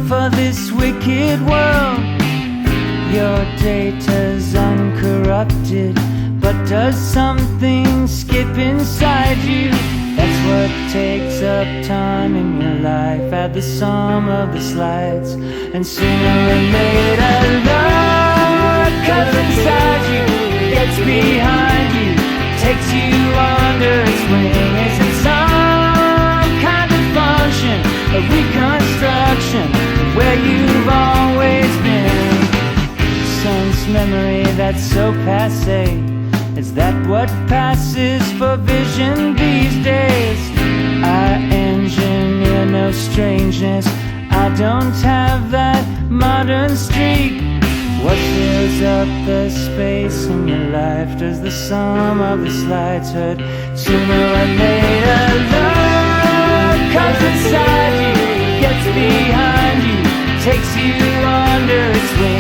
for this wicked world. Your data's uncorrupted, but does something skip inside you? That's what takes up time in your life. Add the sum of the slides, and sooner or later love comes inside you, gets behind you, takes you under its wing. Is it some kind of function, a reconstruction of where you've always been? Sense memory that's so passé, is that what passes for vision these days? I engineer no strangeness, I don't have that modern streak. What fills up the space in your life? Does the sum of the slides hurt? Sooner or later love comes inside you, gets behind you, takes you under its wing.